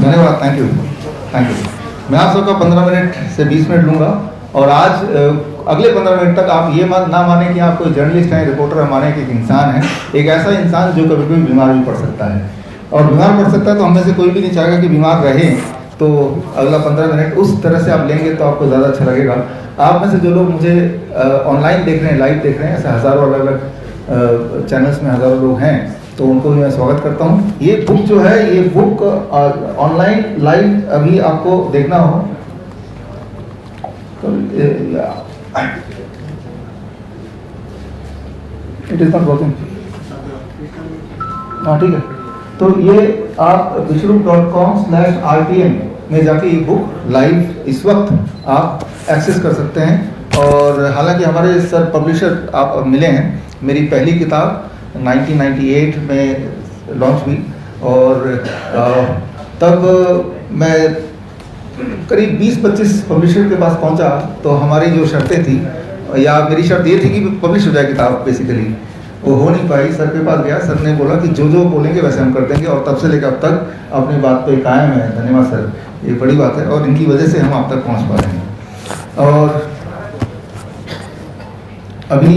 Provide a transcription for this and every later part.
धन्यवाद, thank you, thank you. मैं आप सबका 15 मिनट से 20 मिनट लूँगा और आज अगले 15 मिनट तक आप ये ना माने कि आप कोई जर्नलिस्ट हैं, रिपोर्टर है, माने कि एक इंसान है, एक ऐसा इंसान जो कभी कभी बीमार भी पड़ सकता है। और बीमार पड़ सकता है तो हम में से कोई भी नहीं चाहेगा कि बीमार रहे। तो अगला 15 मिनट उस तरह से आप लेंगे तो आपको ज़्यादा अच्छा लगेगा। आप में से जो लोग मुझे ऑनलाइन देख रहे हैं, लाइव देख रहे हैं, ऐसे हज़ारों अलग अलग चैनल्स में हज़ारों लोग हैं, तो उनको भी मैं स्वागत करता हूँ। ये बुक जो है, ये बुक ऑनलाइन लाइव अभी आपको देखना हो तो इट इज़ नॉट वर्किंग। हाँ ठीक है, तो ये आप vishnu.com/rtm में जाके ये बुक लाइव इस वक्त आप एक्सेस कर सकते हैं। और हालांकि हमारे सर पब्लिशर आप मिले हैं, मेरी पहली किताब 1998 में लॉन्च हुई और तब मैं करीब 20-25 पब्लिशर के पास पहुंचा। तो हमारी जो शर्तें थी, या मेरी शर्त ये थी कि पब्लिश हो जाए किताब, बेसिकली वो हो नहीं पाई। सर के पास गया, सर ने बोला कि जो जो बोलेंगे वैसे हम कर देंगे, और तब से लेकर अब तक अपनी बात पे कायम है। धन्यवाद सर, ये बड़ी बात है और इनकी वजह से हम आप तक पहुंच पा रहे हैं। और अभी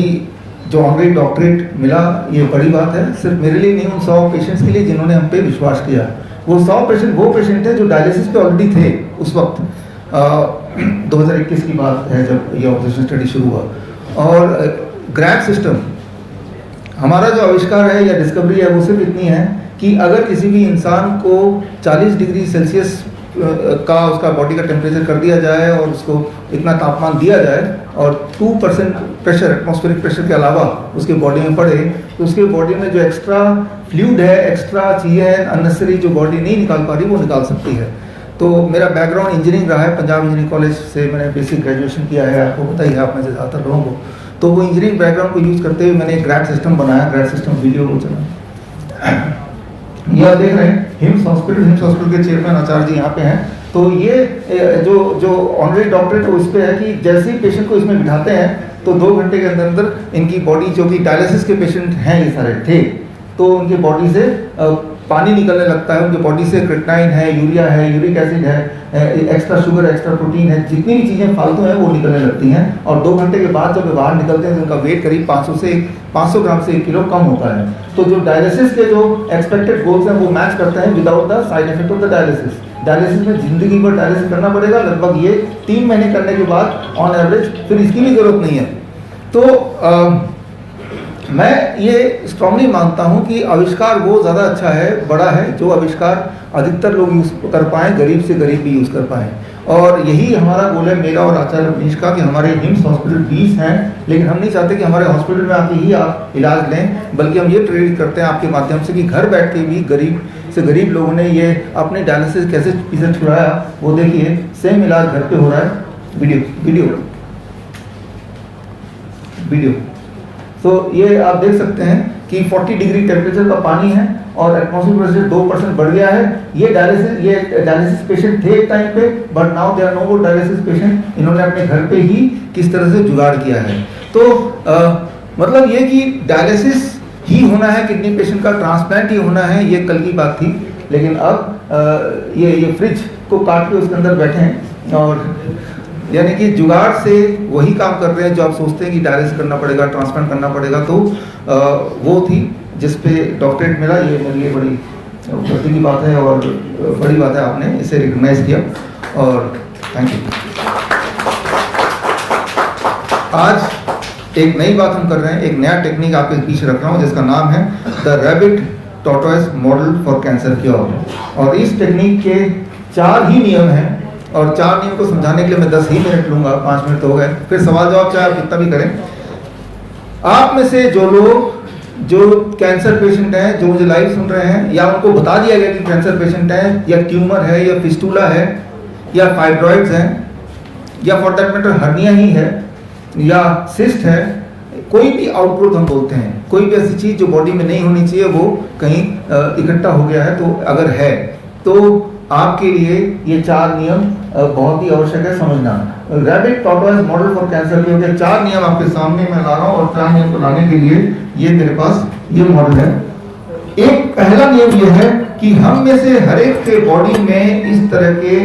जो ऑनरेरी डॉक्टरेट मिला, ये बड़ी बात है, सिर्फ मेरे लिए नहीं, उन 100 पेशेंट्स के लिए जिन्होंने हम पे विश्वास किया। वो 100 पेशेंट वो पेशेंट थे जो डायलिसिस पे ऑलरेडी थे उस वक्त। 2021 की बात है जब ये ऑब्जर्वेशन स्टडी शुरू हुआ। और ग्रैड सिस्टम, हमारा जो आविष्कार है या डिस्कवरी है वो सिर्फ इतनी है कि अगर किसी भी इंसान को 40 डिग्री सेल्सियस का उसका बॉडी का टेम्परेचर कर दिया जाए और उसको इतना तापमान दिया जाए और 2% प्रेशर, एटमॉस्फेरिक प्रेशर के अलावा उसके बॉडी में पड़े, तो उसके बॉडी में जो एक्स्ट्रा फ्लूइड है, एक्स्ट्रा चीज़ें हैं, अननेसेसरी जो बॉडी नहीं निकाल पा रही वो निकाल सकती है। तो मेरा बैकग्राउंड इंजीनियरिंग रहा है, पंजाब इंजीनियरिंग कॉलेज से मैंने बेसिक ग्रेजुएशन किया है, आपको पता ही है, आप में से ज़्यादातर लोगों को। तो वो इंजीनियरिंग बैकग्राउंड को यूज़ करते हुए मैंने एक ग्रैड सिस्टम बनाया, ग्रैड सिस्टम वीडियो को चला। ये आप देख रहे हैं हिम्स हॉस्पिटल के चेयरमैन आचार्य जी यहाँ पे हैं। तो ये जो ऑनरेरी डॉक्टरेट है वो इस पे है कि जैसे ही पेशेंट को इसमें बिठाते हैं तो 2 घंटे के अंदर अंदर इनकी बॉडी, जो कि डायलिसिस के पेशेंट हैं ये सारे थे, तो उनकी बॉडी से पानी निकलने लगता है, उनकी बॉडी से क्रिएटिनिन है, यूरिया है, यूरिक एसिड है, एक्स्ट्रा शुगर, एक्स्ट्रा प्रोटीन है, जितनी भी चीज़ें फालतू हैं वो निकलने लगती हैं। और 2 घंटे के बाद जब वे बाहर निकलते हैं तो उनका वेट करीब 500 ग्राम से 1 किलो कम होता है। तो जो डायलिसिस के जो एक्सपेक्टेड गोल्स हैं वो मैच करते हैं without the side effect of the dialysis. Dialysis में जिंदगी भर डायलिसिस करना पड़ेगा, लगभग ये 3 महीने करने के बाद ऑन एवरेज फिर इसकी भी जरूरत नहीं है। तो मैं ये स्ट्रांगली मानता हूँ कि आविष्कार वो ज़्यादा अच्छा है, बड़ा है, जो आविष्कार अधिकतर लोग यूज़ कर पाएँ, गरीब से गरीब भी यूज़ कर पाएँ। और यही हमारा गोल है, मेरा और आचार्य मनीष का, कि हमारे हिम्स हॉस्पिटल 20 हैं, लेकिन हम नहीं चाहते कि हमारे हॉस्पिटल में आके ही आप इलाज लें, बल्कि हम ये प्रेरित करते हैं आपके माध्यम से कि घर बैठ के भी गरीब से गरीब लोगों ने ये अपने डायलिसिस कैसे चीज़ें छुड़ाया, वो देखिए, सेम इलाज घर पे हो रहा है। वीडियो तो ये आप देख सकते हैं कि 40 डिग्री टेम्परेचर का पानी है और एटमॉस्फेरिक प्रेशर 2% बढ़ गया है। ये डायलिसिस पेशेंट थे एक टाइम पे, but now they are no more dialysis patient. इन्होंने अपने घर पे ही किस तरह से जुगाड़ किया है। तो मतलब ये कि डायलिसिस ही होना है, किडनी पेशेंट का ट्रांसप्लांट ही होना है, ये कल की बात थी, लेकिन अब ये फ्रिज को काट के उसके अंदर बैठे हैं और यानी कि जुगाड़ से वही काम कर रहे हैं जो आप सोचते हैं कि डायलिसिस करना पड़ेगा, ट्रांसप्लांट करना पड़ेगा। तो वो थी जिस पे डॉक्टरेट मिला, ये मेरे लिए बड़ी खुशी की बात है और बड़ी बात है, आपने इसे रिकग्नाइज किया और थैंक यू। आज एक नई बात हम कर रहे हैं, एक नया टेक्निक आपके बीच रख रहा हूँ जिसका नाम है the rabbit tortoise model for cancer cure. और इस टेक्निक के 4 ही नियम हैं और 4 नियम को समझाने के लिए मैं 10 ही मिनट लूंगा, 5 मिनट तो हो गए, फिर सवाल जवाब चाहे आप कितना भी करें। आप में से जो लोग जो कैंसर पेशेंट हैं, जो मुझे लाइव सुन रहे हैं, या उनको बता दिया गया कि कैंसर पेशेंट हैं, या ट्यूमर है, या फिस्टुला है, या फाइब्रॉइड्स हैं, या फॉर दैट मैटर हर्निया ही है, या सिस्ट है, कोई भी आउटग्रोथ हम बोलते हैं, कोई भी ऐसी चीज जो बॉडी में नहीं होनी चाहिए वो कहीं इकट्ठा हो गया है, तो अगर है तो आपके लिए ये 4 नियम बहुत ही आवश्यक है समझना। Rabbit tortoise model for cancer के 4 नियम आपके सामने मैं ला रहा हूँ और 4 नियम को लाने के लिए ये मेरे पास ये मॉडल है। एक पहला नियम ये है कि हम में से हर एक के बॉडी में इस तरह के,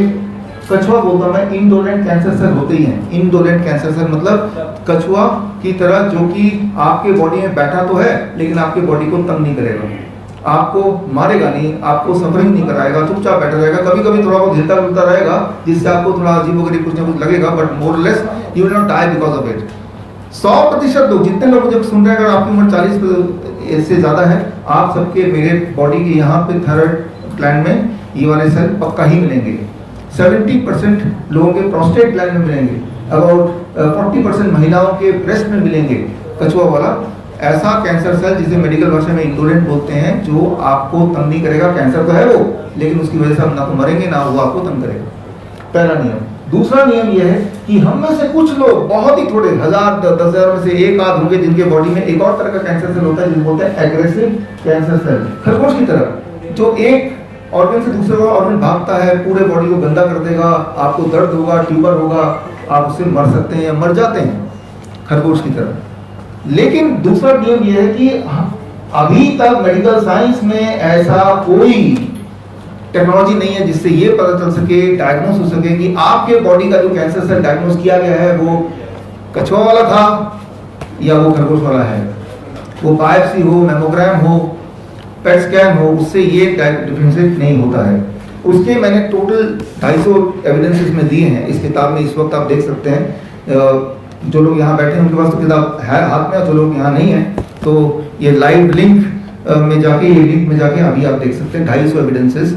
कछुआ बोलता हूं मैं, इंडोलेंट कैंसर सेल होते ही हैं। इंडोलेंट कैंसर सेल मतलब कछुआ की तरह, जो कि आपके बॉडी में बैठा तो है लेकिन आपके बॉडी को तंग नहीं करेगा, आपको मारेगा नहीं, आपको सफरिंग नहीं कराएगा, चुपचाप बैठा रहेगा, कभी कभी थोड़ा बहुत हिलता डुलता रहेगा जिससे आपको थोड़ा अजीबोगरीब कुछ ना कुछ लगेगा, but more or less you will not die because of it. 100% लोग, जितने लोग मुझे सुन रहे हैं, अगर आपकी उम्र 40 से ज्यादा है, आप सबके मेरे बॉडी के यहाँ पे थायराइड ग्लैंड में ये वाले सेल पक्का ही मिलेंगे। 70% लोगों के प्रोस्टेट ग्लैंड में मिलेंगे, अबाउट 40% महिलाओं के ब्रेस्ट में मिलेंगे कछुआ वाला ऐसा कैंसर सेल, जिसे मेडिकल भाषा में इंडोलेंट बोलते हैं, जो आपको तंग नहीं करेगा। कैंसर तो है वो, लेकिन उसकी वजह से आप ना तो मरेंगे ना वो आपको तंग करेगा। पहला नियम। दूसरा नियम यह है कि हम में से कुछ लोग, बहुत ही थोड़े, 1000-10,000 में से एक आध होंगे जिनके बॉडी में एक और तरह का कैंसर सेल होता है जिसे बोलते हैं एग्रेसिव कैंसर सेल, खरगोश की तरह, जो एक ऑर्गन से दूसरे ऑर्गन भागता है, पूरे बॉडी को गंदा कर देगा, आपको दर्द होगा, ट्यूबर होगा, आप उससे मर सकते हैं या मर जाते हैं, खरगोश की तरह। लेकिन दूसरा नियम यह है कि अभी तक मेडिकल साइंस में ऐसा कोई टेक्नोलॉजी नहीं है जिससे ये पता चल सके, डायग्नोस हो सके कि आपके बॉडी का जो कैंसर सेल डायग्नोस किया गया है वो कछुआ वाला था या वो खरगोश वाला है। वो बायोप्सी हो, मेमोग्राम हो, पेट स्कैन हो, उससे ये डिफरेंशिएट नहीं होता है। उसके मैंने टोटल 250 एविडेंसेस में दिए हैं इस किताब में, इस वक्त आप देख सकते हैं। जो लोग यहाँ बैठे हैं उनके पास तो किताब है हाथ में, जो लोग यहाँ नहीं है तो ये लाइव लिंक में जाके, ये लिंक में जाके अभी आप देख सकते हैं 250 एविडेंसेस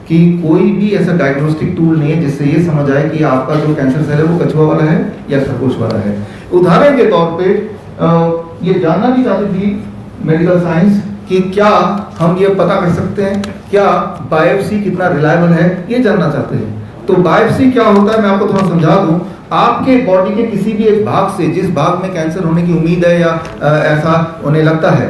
कि कोई भी ऐसा डायग्नोस्टिक टूल नहीं है जिससे ये समझ आए कि आपका जो कैंसर सेल है वो कछुआ वाला है या खरगोश वाला है। उदाहरण के तौर पे ये जानना भी चाहती थी मेडिकल साइंस कि क्या हम ये पता कर सकते हैं क्या बायोप्सी कितना रिलायबल है, ये जानना चाहते हैं। तो बायोप्सी क्या होता है मैं आपको थोड़ा समझा दूं। आपके बॉडी के किसी भी एक भाग से, जिस भाग में कैंसर होने की उम्मीद है या ऐसा होने लगता है,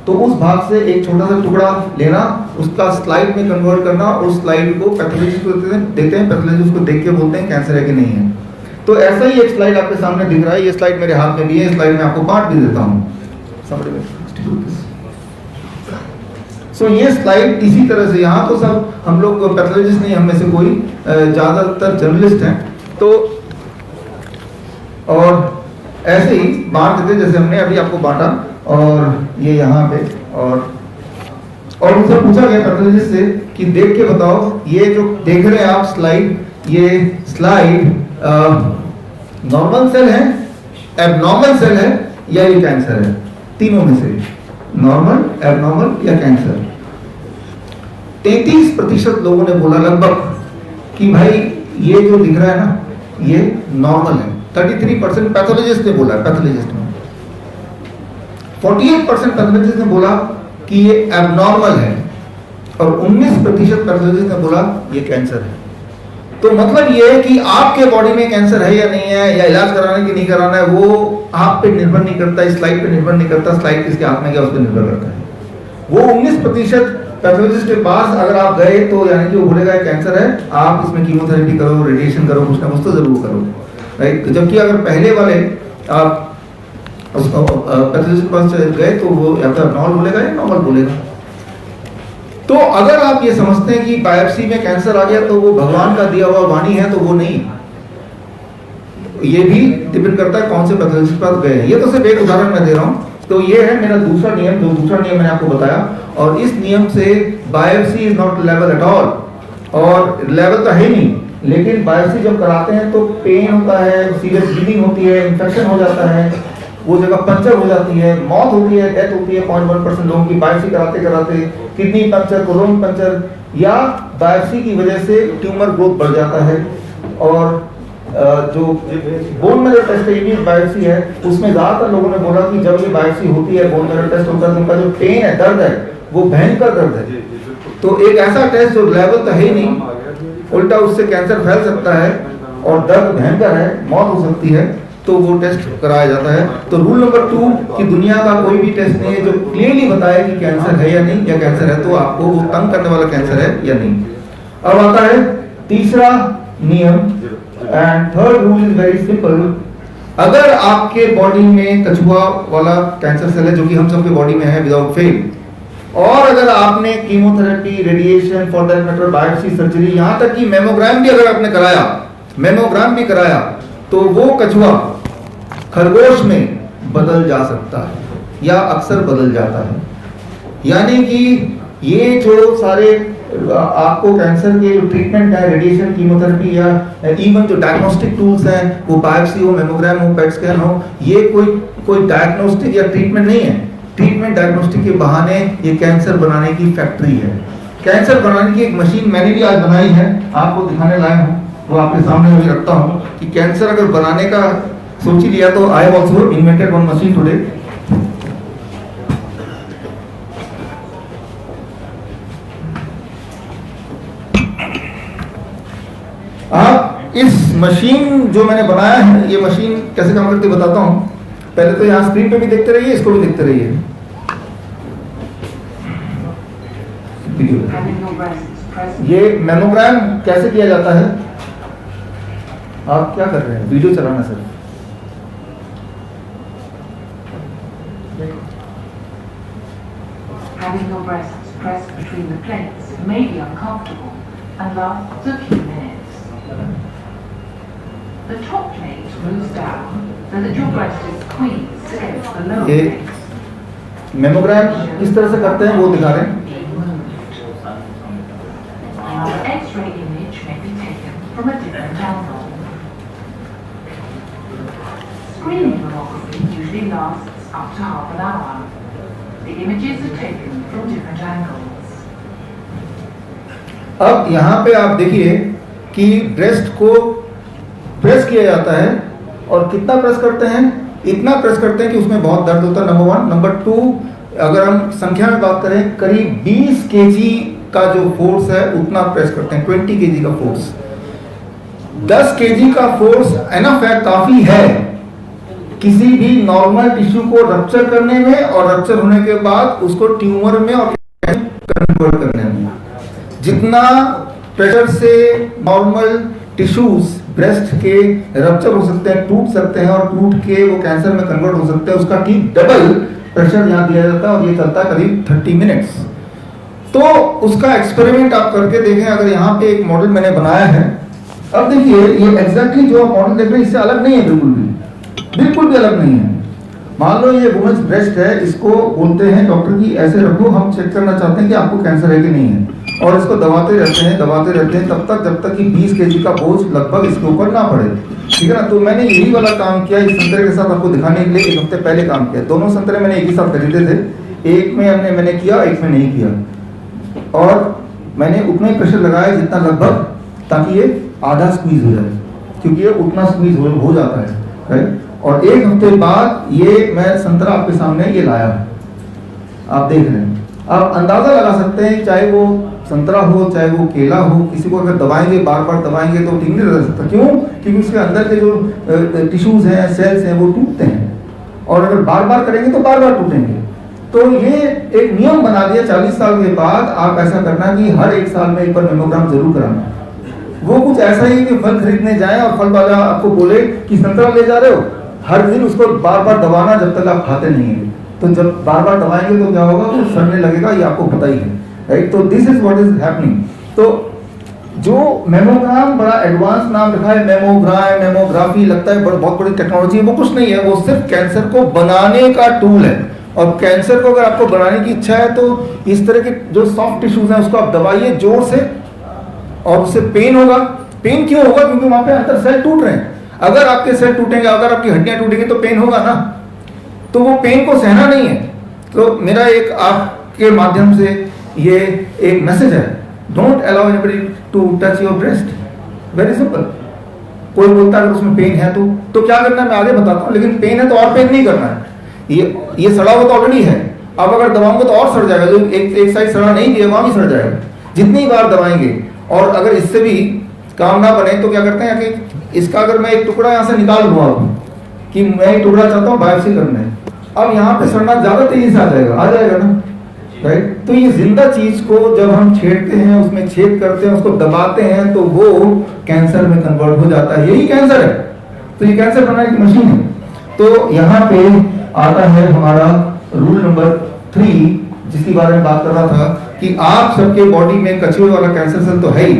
तो उस भाग से एक छोटा सा टुकड़ा लेना, उसका स्लाइड में कन्वर्ट करना, उस स्लाइड को पैथोलॉजिस्ट को देते हैं, पैथोलॉजिस्ट को देख के बोलते हैं कैंसर है कि नहीं है। तो ऐसा ही एक स्लाइड आपके सामने दिख रहा है, ये स्लाइड मेरे हाथ में भी है, स्लाइड में आपको बांट भी देता हूँ। सो ये स्लाइड इसी तरह से, यहाँ तो सब हम लोग पैथोलॉजिस्ट नहीं, हम में से कोई ज़्यादातर जर्नलिस्ट हैं, तो और ऐसे ही बांट देते जैसे हमने अभी आपको बांटा, और ये यहाँ पे और मुझसे पूछा गया पैथोलॉजिस्ट से कि देख के बताओ ये जो देख रहे हैं आप स्लाइड, ये स्लाइड नॉर्मल सेल है, एबनॉर्मल सेल है या ये कैंसर है? तीनों में से, नॉर्मल, एबनॉर्मल या कैंसर। 33% लोगों ने बोला लगभग कि भाई ये जो दिख रहा है ना ये नॉर्मल है। 33% पैथोलॉजिस्ट ने बोला, पैथोलॉजिस्ट ने 48% पैथोलॉजिस्ट ने बोला कि ये एबनॉर्मल है, और 19% पैथोलॉजिस्ट ने बोला ये कैंसर है। तो मतलब ये है कि आपके बॉडी में कैंसर है या नहीं है, या इलाज कराने की नहीं कराना है, वो आप पे निर्भर नहीं करता, इस स्लाइड पे निर्भर नहीं करता, स्लाइड किसके हाथ में गया उस पर निर्भर करता है। वो 19% पैथोलॉजिस्ट के पास अगर आप गए तो यानी कि वो बोलेगा कैंसर है, आप इसमें कीमोथेरेपी करो, रेडिएशन करो, कुछ ना कुछ तो जरूर करो, राइट। जबकि अगर पहले वाले आप पैथोलॉजिस्ट के पास गए तो वो या तो नॉर्मल बोलेगा या नॉर्मल बोलेगा। तो अगर आप ये समझते हैं कि बायोप्सी में कैंसर आ गया तो वो भगवान का दिया हुआ वाणी है, तो वो नहीं, ये भी डिपेंड करता है कौन से पैथोलॉजिस्ट के पास गए हैं। ये तो सिर्फ एक उदाहरण मैं दे रहा हूँ। तो ये है मेरा दूसरा नियम, जो दूसरा नियम मैंने आपको बताया, और इस नियम से biopsy is not level at all, और लेवल तो है नहीं, लेकिन बायोप्सी जब कराते हैं तो पेन होता है, सीवियर ब्लीडिंग होती है, इन्फेक्शन हो जाता है, वो जगह पंचर हो जाती है, मौत होती है, डेथ होती है 0.1% लोगों की बायोप्सी कराते कराते, किडनी पंचर, कोलोन पंचर, या बायोप्सी की वजह से ट्यूमर ग्रोथ बढ़ जाता है। और जो बोन मैरो टेस्ट है, बायोप्सी है, उसमें ज्यादातर लोगों ने बोला कि जब ये बायोप्सी होती है, बोन मैरो टेस्ट होता है, उनका जो पेन है, दर्द है, वो भयंकर दर्द है। तो एक ऐसा टेस्ट जो लेवल तो है ही नहीं, उल्टा उससे कैंसर फैल सकता है और दर्द भयंकर है, मौत हो सकती है, तो वो टेस्ट कराया जाता है। तो रूल नंबर 2 कि दुनिया का कोई भी टेस्ट नहीं है जो क्लियरली बताए कि कैंसर है या नहीं, या कैंसर है तो आपको वो तंग करने वाला कैंसर है या नहीं। अब आता है तीसरा नियम, and third rule is very simple. अगर आपके बॉडी में कछुआ वाला कैंसर सेल है, जो कि हम सबके बॉडी में है विदाउट फेल, और अगर आपने chemotherapy, radiation, for that matter biopsy, surgery, यहां तक कि मेमोग्राम भी अगर आपने कराया, मेमोग्राम भी कराया, तो वो कछुआ खरगोश में बदल जा सकता है या अक्सर बदल जाता है। यानी कि ये जो सारे आपको कैंसर के जो ट्रीटमेंट है, रेडिएशन, कीमोथेरेपी या इवन जो डायग्नोस्टिक टूल्स हैं, वो बायोप्सी हो, मेमोग्राम हो, पेट स्कैन हो, ये कोई डायग्नोस्टिक या ट्रीटमेंट नहीं है। ट्रीटमेंट डायग्नोस्टिक के बहाने ये कैंसर बनाने की फैक्ट्री है। कैंसर बनाने की एक मशीन मैंने भी आज बनाई है, आपको दिखाने लाया हूँ, वो आपके सामने अभी रखता हूँ कि कैंसर अगर बनाने का सोच ही लिया तो I have also invented one machine today. आप इस मशीन जो मैंने बनाया है, ये मशीन कैसे काम करती है बताता हूं। पहले तो यहाँ स्क्रीन पे भी देखते रहिए, इसको भी देखते रहिए। ये मेमोग्राम कैसे किया जाता है, आप क्या कर रहे हैं, वीडियो चलाना sir. Having your breasts pressed between the plates may be uncomfortable and lasts a few minutes. The top plate moves down so that your breast is squeezed against the lower plate. Mammogram किस तरह से करते हैं वो दिखा रहे हैं। An X-ray image may be taken from a different angle. Screening mammography usually lasts up to half an hour. The images are taken from different angles. अब यहाँ पे आप देखिए कि ब्रेस्ट को प्रेस किया जाता है और कितना प्रेस करते हैं, इतना प्रेस करते हैं कि उसमें बहुत दर्द होता है, नंबर 1। नंबर 2, अगर हम संख्या में बात करें, करीब 20 केजी का जो फोर्स है उतना प्रेस करते हैं, 20 केजी का फोर्स। 10 केजी का फोर्स एनफ है, काफी है किसी भी नॉर्मल टिश्यू को रप्चर करने में और रप्चर होने के बाद उसको ट्यूमर में और कन्वर्ट करने में। जितना प्रेशर से नॉर्मल टिश्यूज ब्रेस्ट के रप्चर हो सकते हैं, टूट सकते हैं और टूट के वो कैंसर में कन्वर्ट हो सकते हैं, उसका ठीक डबल प्रेशर यहाँ दिया जाता है और ये चलता है करीब 30 मिनट्स। तो उसका एक्सपेरिमेंट आप करके देखें। अगर यहाँ पे एक मॉडल मैंने बनाया है, अब देखिए ये एग्जैक्टली जो आप मॉडल देख रहे हैं इससे अलग नहीं है, बिल्कुल भी अलग नहीं है। मान लो ये वुमेन्स ब्रेस्ट है, इसको बोलते हैं डॉक्टर की ऐसे रखो, हम चेक करना चाहते हैं कि आपको कैंसर है कि नहीं है, और इसको दबाते रहते हैं तब तक जब तक कि 20 केजी का बोझ लगभग इसके ऊपर ना पड़े, ठीक है ना। तो मैंने यही वाला काम किया इस संतरे के साथ आपको दिखाने के लिए। 1 हफ्ते पहले काम किया, दोनों संतरे मैंने एक ही साथ खरीदे थे, एक में मैंने किया, एक में नहीं किया, और मैंने उतना ही प्रेशर लगाया जितना लगभग, ताकि ये आधा स्क्वीज हो जाए, क्योंकि ये उतना स्क्वीज हो जाता है, राइट। और 1 हफ्ते बाद ये मैं संतरा आपके सामने ये लाया, आप देख रहे हैं। आप अंदाजा लगा सकते हैं, चाहे वो संतरा हो चाहे वो केला हो, किसी को अगर दबाएंगे, बार बार दबाएंगे तो ठीक नहीं रह सकता। क्यों? क्योंकि उसके अंदर के जो टिश्यूज हैं, सेल्स हैं, वो टूटते हैं, और अगर बार बार करेंगे तो बार बार टूटेंगे। तो ये एक नियम बना दिया 40 साल के बाद, आप ऐसा करना कि हर 1 साल में एक बार मेमोग्राम जरूर कराना। वो कुछ ऐसा ही कि फल खरीदने जाए और फल वाला आपको बोले कि संतरा ले जा रहे हो, हर दिन उसको बार बार दबाना जब तक आप खाते नहीं है। तो जब बार बार दबाएंगे तो क्या होगा, तो सड़ने लगेगा, ये आपको पता ही है, राइट। तो this is what is happening. तो जो मेमोग्राम बड़ा एडवांस नाम रखा है, मेमोग्राम, मेमोग्राफी, लगता है बहुत बड़ी टेक्नोलॉजी है, वो कुछ नहीं है, वो सिर्फ कैंसर को बनाने का टूल है। और कैंसर को अगर आपको बनाने की इच्छा है तो इस तरह के जो सॉफ्ट टिश्यूज हैं उसको आप दबाइए जोर से, और उससे पेन होगा। पेन क्यों होगा? क्योंकि वहां पे अंदर सेल टूट रहे हैं। अगर आपके सेल टूटेंगे, अगर आपकी हड्डियां टूटेंगी तो पेन होगा ना, तो वो पेन को सहना नहीं है। तो मेरा एक आपके माध्यम से ये एक मैसेज है, don't allow anybody to touch your breast, very simple. कोई बोलता है अगर उसमें पेन है तो क्या करना है मैं आगे बताता हूँ, लेकिन पेन है तो और पेन नहीं करना है। ये सड़ा हुआ तो ऑलरेडी है, अब अगर दबाऊंगा तो और सड़ जाएगा, जो एक साइड सड़ा नहीं दिया वहां भी सड़ जाएगा, जितनी बार दबाएंगे। और अगर इससे भी काम ना बने तो क्या करते हैं कि इसका अगर मैं एक टुकड़ा यहाँ से निकाल दूंगा कि मैं एक टुकड़ा चाहता हूँ बायोप्सी करने, अब यहाँ पे सड़ना ज्यादा तेजी से आ जाएगा ना, राइट। तो ये जिंदा चीज को जब हम छेड़ते हैं, उसमें छेद करते हैं, उसको दबाते हैं, तो वो कैंसर में कन्वर्ट हो जाता है। यही कैंसर है। तो ये कैंसर बनाने की मशीन है। तो यहाँ पे आता है हमारा रूल नंबर 3, जिसके बारे में बात कर रहा था कि आप सबके बॉडी में कछुए वाला कैंसर सेल तो है ही,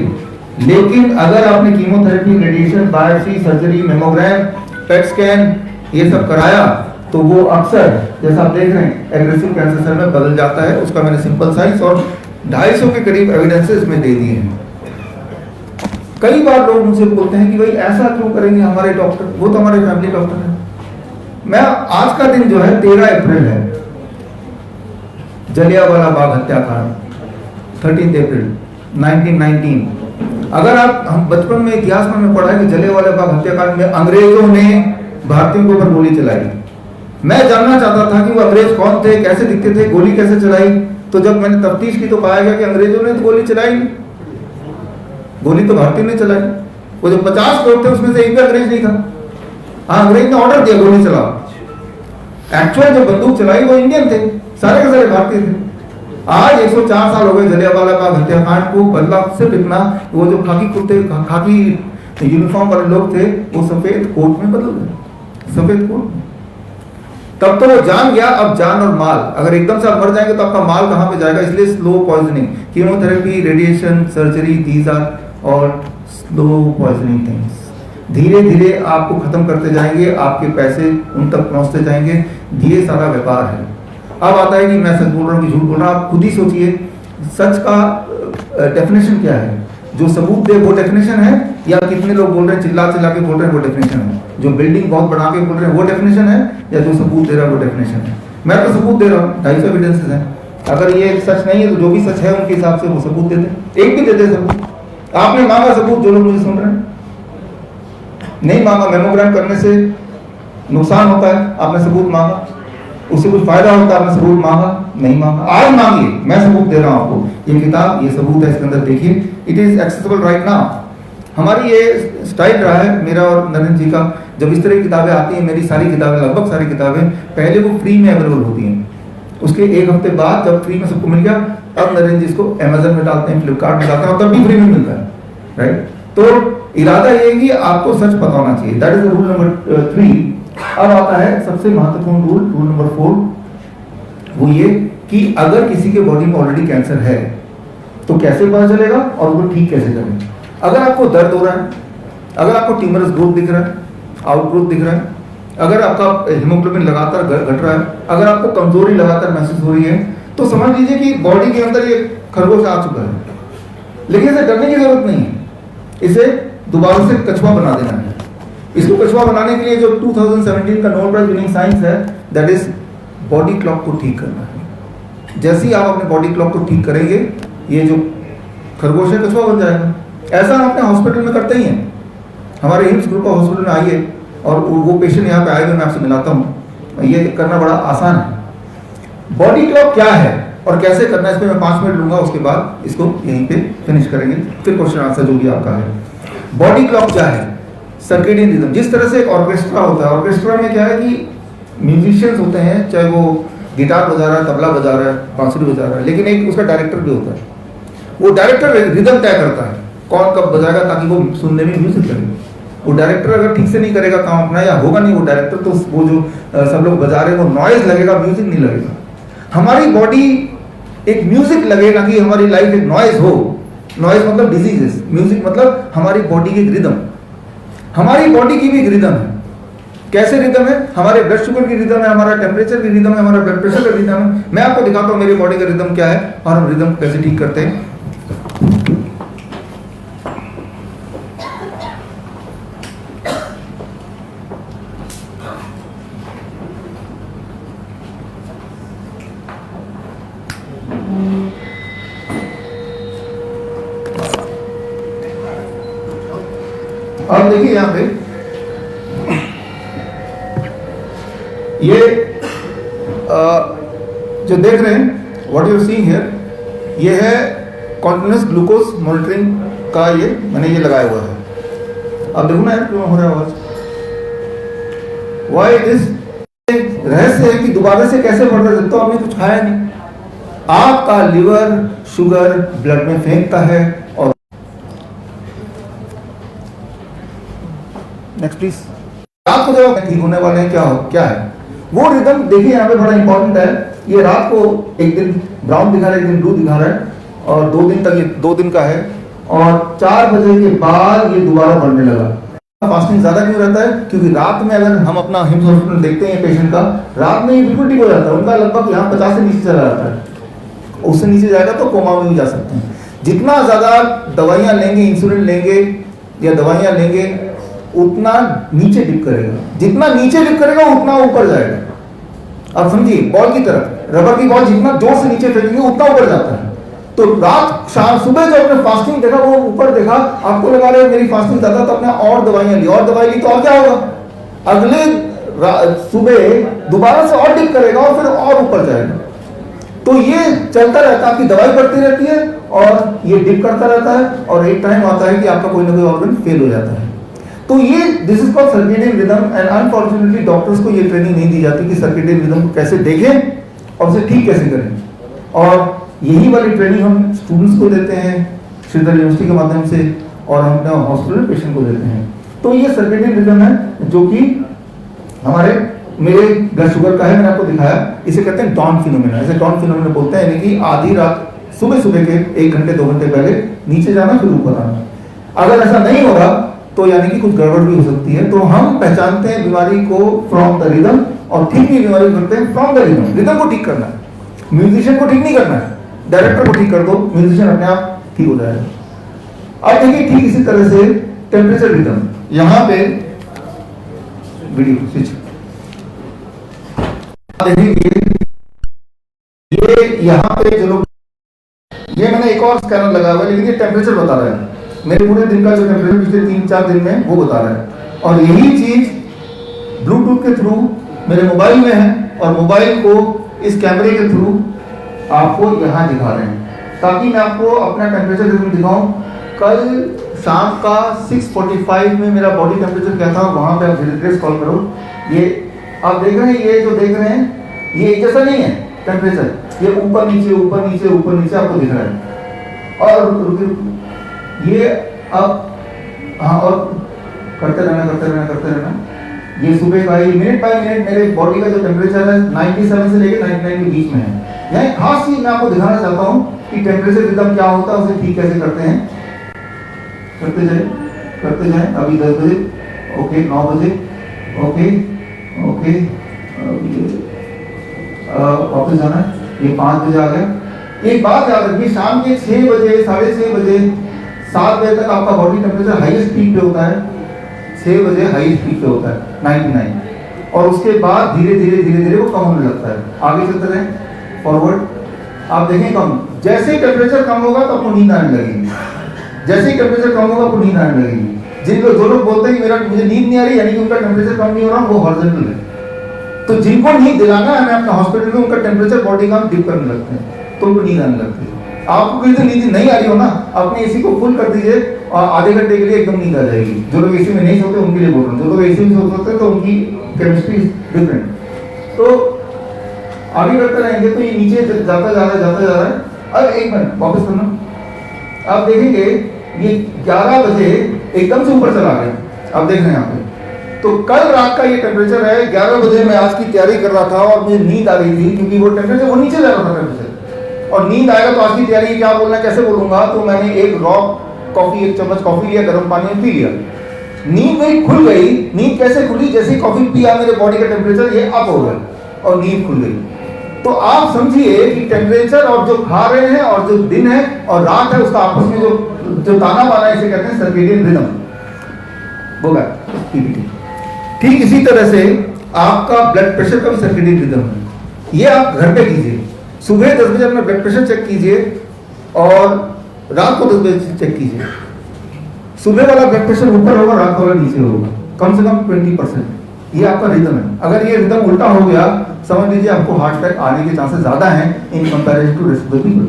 लेकिन अगर आपने chemotherapy, radiation, biopsy, surgery, mammogram, PET scan ये सब कराया तो वो अक्सर जैसा आप देख रहे हैं एग्रेसिव कैंसर सेल में बदल जाता है। उसका मैंने सिंपल साइंस और 250 के करीब एविडेंसेस में दे दिए हैं। कई बार लोग मुझसे बोलते हैं कि भाई ऐसा क्यों करेंगे हमारे डॉक्टर, वो तो हमारे फैमिली डॉक्टर हैं। मैं आज का दिन जो है 13 अप्रैल है, जलियांवाला बाग हत्याकांड, 13 अप्रैल 1919। अगर आप हम बचपन में इतिहास में हमें पढ़ा है कि जलियांवाला बाग हत्याकांड में अंग्रेजों ने भारतीयों के ऊपर गोली चलाई। मैं जानना चाहता था कि वो अंग्रेज कौन थे, कैसे दिखते थे, गोली कैसे चलाई। तो जब मैंने तफ्तीश की तो पाया गया कि अंग्रेजों ने तो गोली चलाई नहीं, गोली तो भारतीय ने चलाई। वो जो 50 लोग थे उसमें से एक भी अंग्रेज नहीं था। हाँ, अंग्रेज ने ऑर्डर दिया गोली चलाओ। एक्चुअल जो बंदूक चलाई वो इंडियन थे, सारे के सारे भारतीय थे। आज 104 साल हो गए जलियांवाला बाग हत्याकांड को। बदला सिर्फ इतना, वो जो खाकी कुर्ते, खाकी यूनिफॉर्म वाले लोग थे वो सफेद कोट में बदल गए, सफेद कोट में। तब तो वो जान गया, अब जान और माल, अगर एकदम से आप मर जाएंगे तो आपका माल कहां पे जाएगा। इसलिए slow poisoning, chemotherapy, radiation, surgery, these are और स्लो पॉइजनिंग थिंग्स। धीरे धीरे आपको खत्म करते जाएंगे, आपके पैसे उन तक पहुंचते जाएंगे। ये सारा व्यापार है। अब आता है कि मैं सच बोल रहा हूँ कि झूठ बोल रहा हूँ। आप खुद ही सोचिए सच का डेफिनेशन क्या है। जो सबूत दे वो डेफिनेशन है, या कितने लोग बोल रहे हैं चिल्ला चिल्ला के बोल रहे हैं वो डेफिनेशन है। जो बिल्डिंग बहुत बना के बोल रहे हैं वो डेफिनेशन है, या जो सबूत दे रहा है वो डेफिनेशन है। मैं तो सबूत दे रहा हूँ, 250 एविडेंसेस हैं। अगर ये सच नहीं है तो जो भी सच है उनके हिसाब से वो सबूत देते, एक भी देते सबूत। आपने मांगा सबूत, जो लोग मुझे सुन रहे हैं नहीं मांगा। मेमोग्राम करने से नुकसान होता है, आपने सबूत मांगा। उससे कुछ फायदा होता है, आपने सबूत मांगा नहीं मांगा। आज मांगिए, मैं सबूत दे रहा हूं आपको। ये किताब, ये सबूत है, इसके अंदर देखिए, it is accessible right now. हमारी ये स्टाइल रहा है मेरा और नरेंद्र जी का, जब इस तरह की किताबें आती हैं, मेरी सारी किताबें, लगभग सारी किताबें पहले वो फ्री में अवेलेबल होती हैं। उसके एक हफ्ते बाद जब फ्री में सबको मिल गया, अब नरेंद्र जी इसको अमेजन में डालते हैं, फ्लिपकार्ट में डालते हैं, और तब भी फ्री में मिलता है, राइट। तो इरादा ये है कि आपको सच पता होना चाहिए। That is rule number 3। अब आता है सबसे महत्वपूर्ण रूल, रूल नंबर 4। वो ये कि अगर किसी के बॉडी में ऑलरेडी कैंसर है तो कैसे पता चलेगा और उसको ठीक कैसे करें। अगर आपको दर्द हो रहा है, अगर आपको ट्यूमरस ग्रोथ दिख रहा है, आउटग्रोथ दिख रहा है, अगर आपका हीमोग्लोबिन लगातार घट रहा है, अगर आपको कमजोरी लगातार महसूस हो रही है, तो समझ लीजिए कि बॉडी के अंदर ये खरगोश आ चुका है। लेकिन इसे डरने की जरूरत नहीं है, इसे दोबारा से कछुआ बना देना है। इसको कछुआ बनाने के लिए जो 2017 का नोबेल प्राइज विनिंग साइंस है, दैट इज बॉडी क्लॉक को ठीक करना है। जैसे ही आप अपने बॉडी क्लॉक को ठीक करेंगे, ये जो खरगोश है कछुआ बन जाएगा। ऐसा हम अपने हॉस्पिटल में करते ही हैं। हमारे हिम्स ग्रुप ऑफ हॉस्पिटल में आइए और वो पेशेंट यहाँ पे आएगा, मैं आपसे मिलाता हूँ। ये करना बड़ा आसान है। बॉडी क्लॉक क्या है और कैसे करना है, इस पर मैं 5 मिनट लूंगा, उसके बाद इसको यहीं पे फिनिश करेंगे, फिर क्वेश्चन आंसर जो भी आपका है। बॉडी क्लॉक क्या है? Circadian rhythm. जिस तरह से एक ऑर्केस्ट्रा होता है, ऑर्केस्ट्रा में क्या है कि म्यूजिशियंस होते हैं, चाहे वो गिटार बजा रहा है, तबला बजा रहा है, बांसुरी बजा रहा है, लेकिन एक उसका डायरेक्टर भी होता है। वो डायरेक्टर रिदम तय करता है कौन कब बजाएगा, ताकि वो सुनने में म्यूजिक लगे। वो डायरेक्टर अगर ठीक से नहीं करेगा काम अपना, या होगा नहीं वो डायरेक्टर, तो वो जो सब लोग बजा रहे हैं वो नॉइज लगेगा, म्यूजिक नहीं लगेगा। हमारी बॉडी एक म्यूजिक लगेगा कि हमारी लाइफ एक नॉइज हो। नॉइज मतलब डिजीजेस, म्यूजिक मतलब हमारी बॉडी की रिदम। हमारी बॉडी की भी एक रिदम है। कैसे रिदम है? हमारे ब्लड शुगर की रिदम है, हमारा टेम्परेचर की रिदम है, हमारा ब्लड प्रेशर का रिदम है। मैं आपको दिखाता हूँ मेरी बॉडी का रिदम क्या है और हम रिदम कैसे ठीक करते हैं। अब देखिए यहाँ पे ये जो देख रहे हैं, what you are seeing here, ये है कॉन्टिन्यूअस ग्लूकोज मॉनिटरिंग का, ये मैंने ये लगाया हुआ है। अब देखो ना यार क्यों हो रहा है आवाज, व्हाई दिस। रहस्य है कि दोबारा से कैसे बढ़ रहा है, तो आपने कुछ खाया नहीं। आपका लिवर शुगर ब्लड में फेंकता है। और नेक्स्ट प्लीज। रात को जब ठीक होने वाले हैं क्या है वो रिदम देखिए यहाँ पे बड़ा इंपॉर्टेंट है। ये रात को एक दिन ब्राउन दिखा रहा है, एक दिन ब्लू दिखा रहा है, और 2 दिन तक ये 2 दिन का है, और 4 बजे के बाद ये दोबारा बढ़ने लगा। फास्टिंग ज़्यादा क्यों रहता है? क्योंकि रात में अगर हम अपना हिम्स हॉस्पिटल देखते हैं पेशेंट का, रात में ये बिल्कुल ठीक हो जाता है, उनका लगभग यहाँ 50 से नीचे चला जाता है, उससे नीचे जाएगा तो कोमा में भी जा सकते हैं। जितना ज़्यादा दवाइयाँ लेंगे, इंसुलिन लेंगे या दवाइयाँ लेंगे, उतना नीचे डिप करेगा, जितना नीचे डिप करेगा उतना ऊपर जाएगा। आप समझिए, बॉल की तरह, रबर की बॉल जितना जोर से नीचे फेंकेंगे उतना ऊपर जाता है। तो रात शाम सुबह जब आपने फास्टिंग देखा, वो ऊपर देखा, आपको लगा रहा है मेरी फास्टिंग ज्यादा, तो आपने और दवाइयां ली, और दवाई ली, तो और क्या होगा, अगले सुबह दोबारा से और डिप करेगा और फिर और ऊपर जाएगा। तो ये चलता रहता है, आपकी दवाई बढ़ती रहती है और ये डिप करता रहता है, और एक टाइम आता है कि आपका कोई ना कोई ऑर्गन फेल हो जाता है। तो ये this is called circadian rhythm, and unfortunately doctors को ये ट्रेनिंग नहीं दी जाती कि सर्केडियन रिदम को कैसे देखें और उसे ठीक कैसे करें। और यही वाली ट्रेनिंग हम स्टूडेंट्स को देते हैं श्रीधर यूनिवर्सिटी के माध्यम से, और हम अपने हॉस्पिटल पेशेंट को देते हैं। तो ये सर्केडियन रिदम है जो कि हमारे मेरे ब्लड शुगर का है, मैंने आपको दिखाया, इसे कहते हैं डॉन फिनोमेना। इसे डॉन फिनोमेना बोलते हैं, यानी कि आधी रात सुबह सुबह के 1 घंटे 2 घंटे पहले नीचे जाना फिर ऊपर आना। अगर ऐसा नहीं होगा तो यानी कि कुछ गड़बड़ भी हो सकती है। तो हम पहचानते हैं बीमारी को फ्रॉम द रिदम, और ठीक ही बीमारी करते हैं फ्रॉम द रिदम। रिदम को ठीक करना है, म्यूजिशियन को ठीक नहीं करना है, डायरेक्टर को ठीक कर दो, म्यूजिशियन अपने आप ठीक हो जाएगा। अब देखिए ठीक इसी तरह से टेम्परेचर रिदम, यहाँ पे वीडियो स्विच देखिए, ये यहाँ पे जो लोग, ये मैंने एक और स्कैनर लगा हुआ है, लेकिन ये टेम्परेचर बता रहा है, मेरे पूरे दिन का जो टेम्परेचर पिछले 3-4 दिन में वो बता रहा है। और यही चीज ब्लूटूथ के थ्रू मेरे मोबाइल में है, और मोबाइल को इस कैमरे के थ्रू आपको यहाँ दिखा रहे हैं, ताकि मैं आपको अपना टेम्परेचर रिदम दिखाऊं। कल शाम का 6:45 में मेरा बॉडी टेम्परेचर क्या था, वहाँ पे आप धीरे कॉल करो। ये आप देख रहे हैं, ये जो देख रहे हैं ये एक जैसा नहीं है टेम्परेचर, ये ऊपर नीचे ऊपर नीचे ऊपर नीचे आपको दिख रहा है। और ये अब हाँ, और करते रहना। ये सुबह का, ये मिनट बाय मिनट मेरे बॉडी का जो टेम्परेचर है 97 से लेकर 99 के बीच में है। यह खास चीज मैं आपको दिखाना चाहता हूँ कि टेम्परेचर रिदम क्या होता है, उसे ठीक कैसे करते हैं। करते जाए। अभी 10 बजे, ओके, 9 बजे, ओके, वापस जाना है, ये 5 बजे आ गया। एक बात याद रखिए, शाम के 6 बजे, 6:30 बजे, 7 बजे तक आपका बॉडी टेम्परेचर हाईएस्ट पीक पे होता है। 6 बजे हाईएस्ट पीक पे होता है 99, और उसके बाद धीरे धीरे वो कम होने लगता है। आगे चलते रहें, फॉरवर्ड, आप देखें कम, जैसे ही टेम्परेचर कम होगा तो आपको नींद आने लगेगी, जैसे ही टेम्परेचर कम होगा आपको नींद आने लगेगी। जो लोग बोलते हैं कि मुझे नींद नहीं आ रही, यानी कि उनका टेम्परेचर कम नहीं हो रहा, वो हॉरिजॉन्टल है। तो जिनको नींद दिलाना है, हमें अपने हॉस्पिटल में उनका टेम्परेचर बॉडी का डिप करने लगते हैं, तो उनको नींद आने लगती है। आपको किसी दिन नींद नहीं आ रही हो ना, अपने एसी को फुल कर दीजिए और आधे घंटे के लिए एकदम नींद आ जाएगी। जो लोग एसी में नहीं सोते उनके लिए बोल रहा हूँ, जो लोग एसी में सोते हैं तो उनकी केमिस्ट्री डिफरेंट। तो आगे करते रहेंगे तो ये नीचे जाता जा रहा है। अब एक मिनट वापस करना, आप देखेंगे ये 11 बजे एकदम से ऊपर चला गया। आप देख रहे हैं यहाँ पे, तो कल रात का ये टेम्परेचर है। 11 बजे मैं आज की तैयारी कर रहा था और मुझे नींद आ रही थी, क्योंकि वो टेम्परेचर वो नीचे जा रहा था टेम्परेचर, और नींद आएगा तो आज की तैयारी क्या बोलना, कैसे बोलूंगा। तो मैंने एक कॉफी, 1 चम्मच कॉफी लिया, गर्म पानी में पी लिया, नींद मेरी खुल गई। नींद कैसे खुली, जैसे कॉफी पिया मेरे बॉडी का टेम्परेचर ये अप हो गया और नींद खुल गई। तो आप समझिए कि टेम्परेचर और जो खा रहे हैं और जो दिन है और रात है, उसका आपस में जो ताना बाना है, इसे कहते हैं सर्केडियन रिदम। बोला ठीक इसी तरह से आपका ब्लड प्रेशर का भी सर्केडियन रिदम है। ये आप घर पे कीजिए, सुबह 10 बजे अपना ब्लड प्रेशर चेक कीजिए और रात को 10 बजे चेक कीजिए। सुबह वाला ब्लड प्रेशर ऊपर होगा, रात वाला नीचे होगा, कम से कम 20%। ये आपका रिदम है। अगर ये रिदम उल्टा हो गया, समझ लीजिए आपको हार्ट अटैक आने के चांसेस ज्यादा हैं in comparison to rest of the people.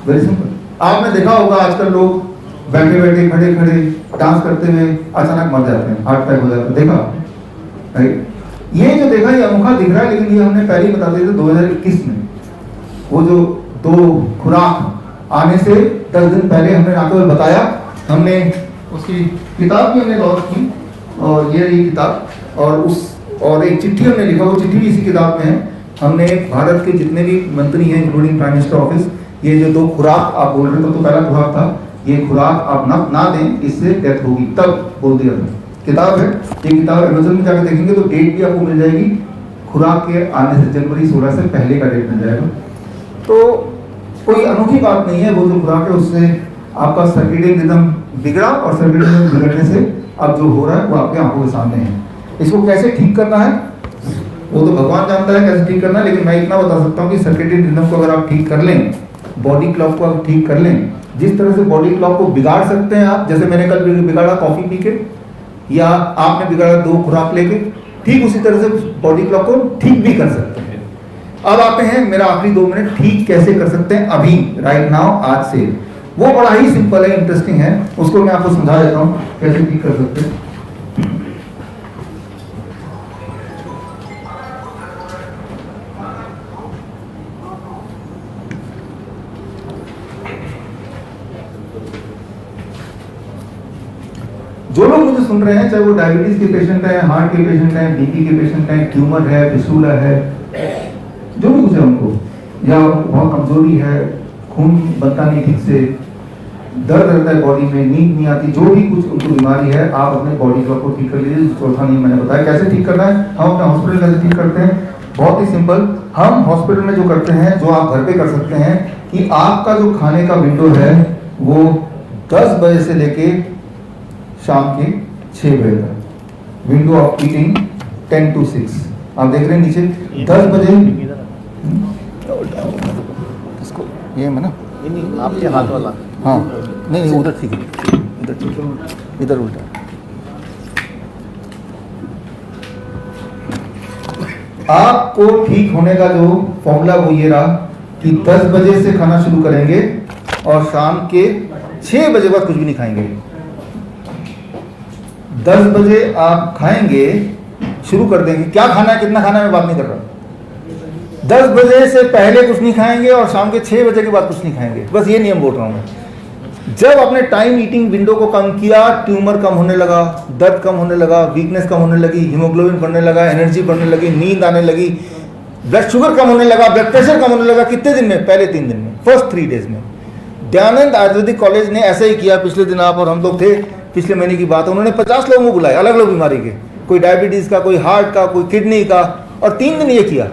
Very simple. आपने देखा होगा आजकल लोग बैठे खड़े डांस करते हुए अचानक मर जाते हैं, हार्ट अटैक हो जाता है, देखा राइट। ये जो देखा ये अनोखा दिख रहा है, लेकिन ये हमने पहले ही बता दिया था 2021 में। वो जो 2 खुराक आने से 10 दिन पहले हमने आपको बताया, हमने उसकी किताब भी हमने लॉन्च की, और ये रही किताब, और एक चिट्ठी हमने लिखा, वो चिट्ठी भी इसी किताब में है हमने भारत के जितने भी मंत्री हैं इंक्लूडिंग प्राइम मिनिस्टर ऑफिस, ये जो 2 खुराक आप बोल रहे थे, तो पहला खुराक था ये खुराक आप ना दें, इससे डेथ होगी, तब बोल दिया था। किताब है, ये किताब अमेजन में जाकर देखेंगे तो डेट भी आपको मिल जाएगी, खुराक के आने से जनवरी 16 से पहले का डेट मिल जाएगा। तो कोई अनोखी बात नहीं है, वो जो खुराक है उससे आपका सर्केडियन रिदम बिगड़ा, और सर्केडियन रिदम बिगड़ने से अब जो हो रहा है वो आपके आंखों के सामने है। इसको कैसे ठीक करना है वो तो भगवान जानता है कैसे ठीक करना है, लेकिन मैं इतना बता सकता हूँ कि सर्केडियन रिदम को अगर आप ठीक कर लें, बॉडी क्लॉक को आप ठीक कर लें, जिस तरह से बॉडी क्लॉक को बिगाड़ सकते हैं आप, जैसे मैंने कल बिगाड़ा कॉफी पी के, या आपने बिगाड़ा 2 खुराक लेके, ठीक उसी तरह से बॉडी क्लॉक को ठीक भी कर सकते हैं। अब आते हैं मेरा आखिरी 2 मिनट, ठीक कैसे कर सकते हैं अभी, राइट नाउ, आज से। वो बड़ा ही सिंपल है, इंटरेस्टिंग है, उसको मैं आपको समझा देता हूँ कैसे ठीक कर सकते हैं। जो लोग मुझे सुन रहे हैं, चाहे वो डायबिटीज के पेशेंट हैं, हार्ट के पेशेंट हैं, बीपी के पेशेंट हैं, ट्यूमर है, फिस्टूला है, जो भी कुछ है उनको, या बहुत कमजोरी है, खून बनता नहीं ठीक से, दर्द रहता है बॉडी में, नींद नहीं आती, जो भी कुछ उनको बीमारी है, आप अपने बॉडी क्लॉक को ठीक कर लीजिए। चौथा नियम मैंने बताया कैसे ठीक करना है। हम अपने हॉस्पिटल कैसे ठीक करते हैं, बहुत ही सिंपल। हम हॉस्पिटल में जो करते हैं, जो आप घर पे कर सकते हैं, कि आपका जो खाने का विंडो है वो 10 बजे से लेके शाम के 6 बजे तक, विंडो ऑफ ईटिंग 10 to 6। आप देख रहे हैं नीचे 10 बजे, इसको ये है ना, नहीं आपके हाथ वाला, हाँ नहीं उधर ठीक है, इधर ठीक है, इधर उल्टा। आपको ठीक होने का जो फॉर्मूला वो ये रहा कि 10 बजे से खाना शुरू करेंगे और शाम के 6 बजे बाद कुछ भी नहीं खाएंगे। 10 बजे आप खाएंगे, शुरू कर देंगे, क्या खाना है कितना खाना है मैं बात नहीं कर रहा, 10 बजे से पहले कुछ नहीं खाएंगे और शाम के 6 बजे के बाद कुछ नहीं खाएंगे, बस ये नियम बोल रहा हूँ मैं। जब आपने टाइम ईटिंग विंडो को कम किया, ट्यूमर कम होने लगा, दर्द कम होने लगा, वीकनेस कम होने लगी, हीमोग्लोबिन बढ़ने लगा, एनर्जी बढ़ने लगी, नींद आने लगी, ब्लड शुगर कम होने लगा, ब्लड प्रेशर कम होने लगा। कितने दिन में? पहले 3 दिन में, फर्स्ट 3 डेज में। दयानंद आयुर्वेदिक कॉलेज ने ऐसा ही किया। पिछले दिन आप और हम लोग थे, पिछले महीने की बात है, उन्होंने 50 लोगों को बुलाया, अलग अलग बीमारी के, कोई डायबिटीज का, कोई हार्ट का, कोई किडनी का, और 3 दिन ये किया।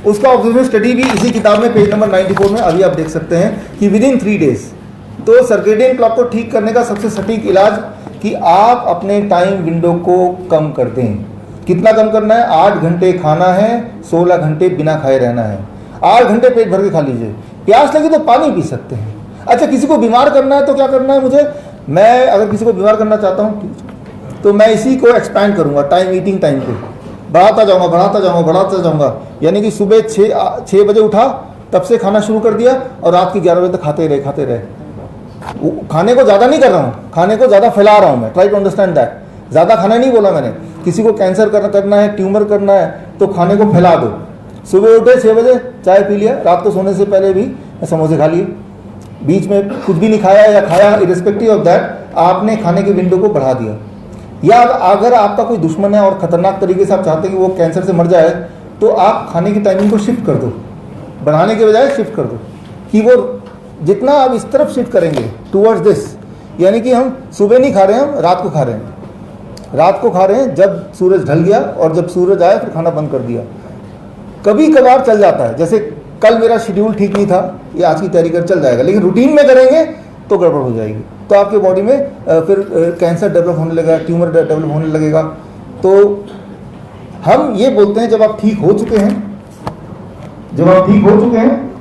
उसका ऑब्जर्वेशन स्टडी भी इसी किताब में पेज नंबर 94 में अभी आप देख सकते हैं कि विदिन 3 डेज। तो सर्केडियन क्लॉक को ठीक करने का सबसे सटीक इलाज कि आप अपने टाइम विंडो को कम कर दें। कितना कम करना है? 8 घंटे खाना है, 16 घंटे बिना खाए रहना है। 8 घंटे पेट भर के खा लीजिए, प्यास लगी तो पानी पी सकते हैं। अच्छा, किसी को बीमार करना है तो क्या करना है मुझे? मैं अगर किसी को बीमार करना चाहता हूँ तो मैं इसी को एक्सपैंड करूँगा, टाइम ईटिंग टाइम को बढ़ाता जाऊँगा, बढ़ाता जाऊँगा, बढ़ाता जाऊँगा। यानी कि सुबह 6 बजे उठा, तब से खाना शुरू कर दिया और रात के 11 बजे तक खाते रहे। खाने को ज़्यादा नहीं कर रहा हूँ, खाने को ज़्यादा फैला रहा हूँ मैं। Try to understand that. ज़्यादा खाना नहीं बोला मैंने। किसी को कैंसर करना है, ट्यूमर करना है तो खाने को फैला दो। सुबह उठे 6 बजे, चाय पी लिया, रात को सोने से पहले भी समोसे खा लिए, बीच में कुछ भी नहीं खाया या खाया, इरेस्पेक्टिव ऑफ दैट आपने खाने के विंडो को बढ़ा दिया। या अगर आपका कोई दुश्मन है और खतरनाक तरीके से आप चाहते हैं कि वो कैंसर से मर जाए, तो आप खाने की टाइमिंग को शिफ्ट कर दो, बढ़ाने के बजाय शिफ्ट कर दो, कि वो जितना आप इस तरफ शिफ्ट करेंगे टूवर्ड्स दिस, यानी कि हम सुबह नहीं खा रहे हैं, हम रात को खा रहे हैं। रात को खा रहे हैं जब सूरज ढल गया, और जब सूरज आया फिर खाना बंद कर दिया। कभी कभार चल जाता है, जैसे कल मेरा शेड्यूल ठीक नहीं था, ये आज की तैयारी कर चल जाएगा, लेकिन रूटीन में करेंगे तो गड़बड़ हो जाएगी, तो आपके बॉडी में फिर कैंसर डेवलप होने लगेगा, ट्यूमर डेवलप होने लगेगा। तो हम ये बोलते हैं जब आप ठीक हो चुके हैं,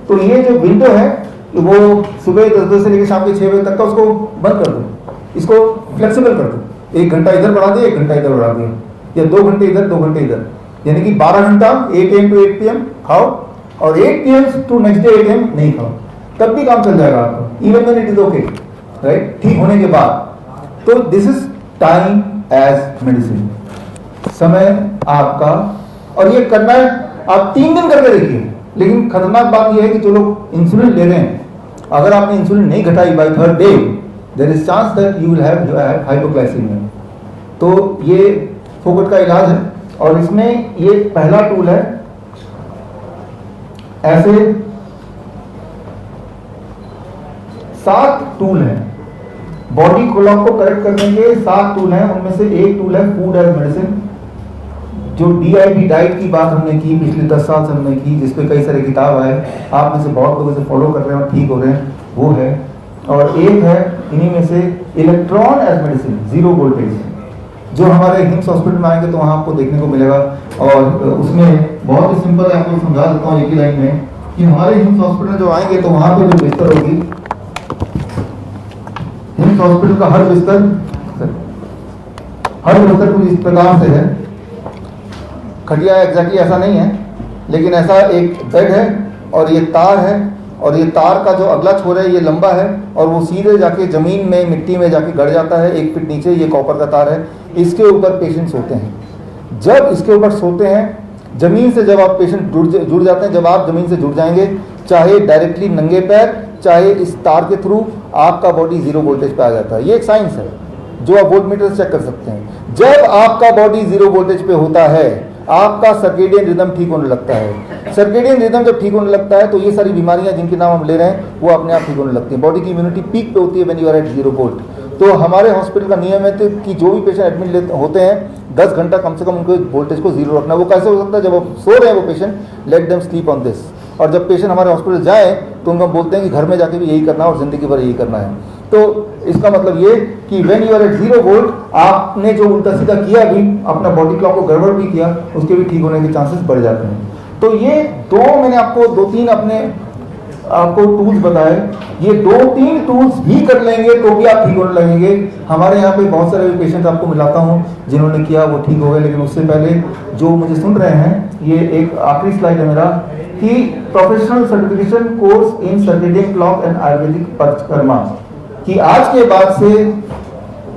तो ये जो विंडो है वो सुबह 10 बजे से लेकर शाम के 6 बजे तक का, उसको बंद कर दो, इसको फ्लेक्सिबल कर दो। 1 घंटा इधर बढ़ा दिया, 1 घंटा इधर बढ़ा दिया, या 2 घंटे इधर 2 घंटे इधर, यानी कि 12 घंटा 8 AM to 8 PM खाओ, और 8 PM to next day 8 AM नहीं खाओ, तब भी काम चल जाएगा आपका, even when it is okay, right, ठीक होने के बाद। तो this is time as medicine, समय आपका, और ये करना है आप 3 दिन करके देखिए। लेकिन खतरनाक बात यह है कि जो लोग इंसुलिन ले रहे हैं, अगर आपने इंसुलिन नहीं घटाई by 3rd day, there is chance that you will have hypoglycemia. तो ये फोकट का इलाज है, और इसमें ये पहला टूल है ऐसे 7 टूल हैं बॉडी क्लॉक को करेक्ट करने के। 7 टूल हैं, उनमें से एक टूल है फूड एज मेडिसिन। जो DIT डाइट की बात हमने की पिछले 10 साल से हमने की, जिसपे कई सारे किताब आए, आप में से बहुत लोग इसे फॉलो कर रहे हैं और ठीक हो रहे हैं, वो है। और एक है इन्हीं में से electron as medicine, zero voltage, जो हमारे हिम्स हॉस्पिटल में आएंगे तो वहाँ आपको देखने को मिलेगा। और उसमें बहुत ही सिंपल है, आपको समझा देता हूँ एक ही लाइन में कि हमारे हिम्स हॉस्पिटल जो आएंगे तो वहाँ पे जो बिस्तर होगी, हिम्स हॉस्पिटल का हर बिस्तर कुछ इस प्रकार से है। खटिया एग्जैक्टली ऐसा नहीं है, लेकिन ऐसा एक बेड है और ये तार है, और ये तार का जो अगला छोर है ये लंबा है और वो सीधे जाके जमीन में मिट्टी में जाके गड़ जाता है 1 फीट नीचे। ये कॉपर का तार है, इसके ऊपर पेशेंट सोते हैं। जब इसके ऊपर सोते हैं, जमीन से जब आप पेशेंट जुड़ जाते हैं, जब आप जमीन से जुड़ जाएंगे, चाहे डायरेक्टली नंगे पैर चाहे इस तार के थ्रू, आपका बॉडी जीरो वोल्टेज पे आ जाता है। ये एक साइंस है जो आप वोल्टमीटर से चेक कर सकते हैं। जब आपका बॉडी जीरो वोल्टेज पे होता है, आपका सर्केडियन रिदम ठीक होने लगता है। सर्केडियन रिदम जब ठीक होने लगता है तो ये सारी बीमारियां जिनके नाम हम ले रहे हैं वो अपने आप ठीक होने लगती हैं। बॉडी की इम्यूनिटी पीक पे होती है when you are at 0 volt. तो हमारे हॉस्पिटल का नियम है कि जो भी पेशेंट एडमिट होते हैं 10 घंटा कम से कम उनको वोल्टेज को जीरो रखना। वो कैसे हो सकता है? जब आप सो रहे हैं वो patient, let them sleep on this. और जब पेशेंट हमारे हॉस्पिटल जाए तो उनको बोलते हैं कि घर में जाके भी यही करना है और जिंदगी भर यही करना है। तो इसका मतलब ये कि when you are at 0 volt, आपने जो उल्टा सीधा किया भी, अपना बॉडी क्लॉक को गड़बड़ भी किया, उसके भी ठीक होने के चांसेस बढ़ जाते हैं। तो ये मैंने आपको 2-3 आपको टूल्स बताए। ये 2-3 टूल्स भी कर लेंगे तो भी आप ठीक होने लगेंगे। हमारे यहाँ पे बहुत सारे पेशेंट आपको मिलाता हूँ जिन्होंने किया वो ठीक हो गए। लेकिन उससे पहले जो मुझे सुन रहे हैं, ये एक आखिरी स्लाइड है मेरा, कि professional certification course in circadian clock and Ayurvedic परिक्रमा, कि आज के बाद से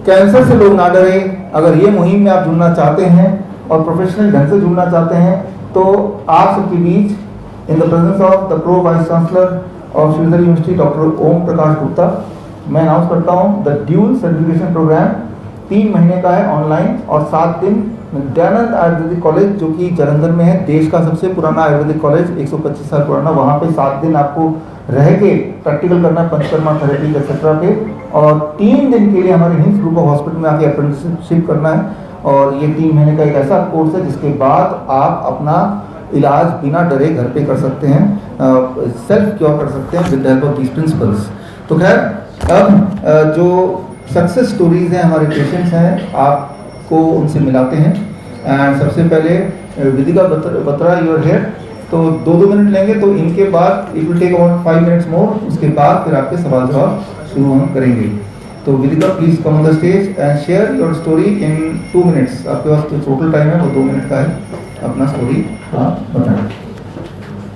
कैंसर से लोग ना डरें। अगर ये मुहिम में आप जुड़ना चाहते हैं और प्रोफेशनल ढंग से जुड़ना चाहते हैं तो आप सबके बीच in the presence of the pro vice chancellor of Shridhar university doctor Om Prakash Gupta, मैं अनाउंस करता हूँ द ड्यूल सर्टिफिकेशन प्रोग्राम 3 महीने का है ऑनलाइन और 7 दिन दयानंद आयुर्वेदिक कॉलेज जो कि जालंधर में है, देश का सबसे पुराना आयुर्वेदिक कॉलेज, 125 साल पुराना। वहाँ पे 7 दिन आपको रह के प्रैक्टिकल करना है पंचकर्मा थेरेपी एक्सेट्रा पे, और 3 दिन के लिए हमारे हिम्स ग्रुप ऑफ हॉस्पिटल में आके अप्रेंटिसशिप करना है। और ये 3 महीने का एक ऐसा कोर्स है जिसके बाद आप अपना इलाज बिना डरे घर पे कर सकते हैं, सेल्फ क्योर कर सकते हैं with the help of these principles. तो खैर, अब जो सक्सेस स्टोरीज हैं, हमारे पेशेंट्स हैं, आपको उनसे मिलाते हैं। एंड सबसे पहले Vidika Batra, you are here, तो 2-2 मिनट लेंगे, तो इनके बाद it will take about 5 minutes more, उसके बाद फिर आपके सवाल जवाब शुरू हम करेंगे। तो Vidika please come on the stage and share your story in 2 minutes. आपके पास जो टोटल टाइम है वो 2 मिनट का है, अपना स्टोरी आप बताएं।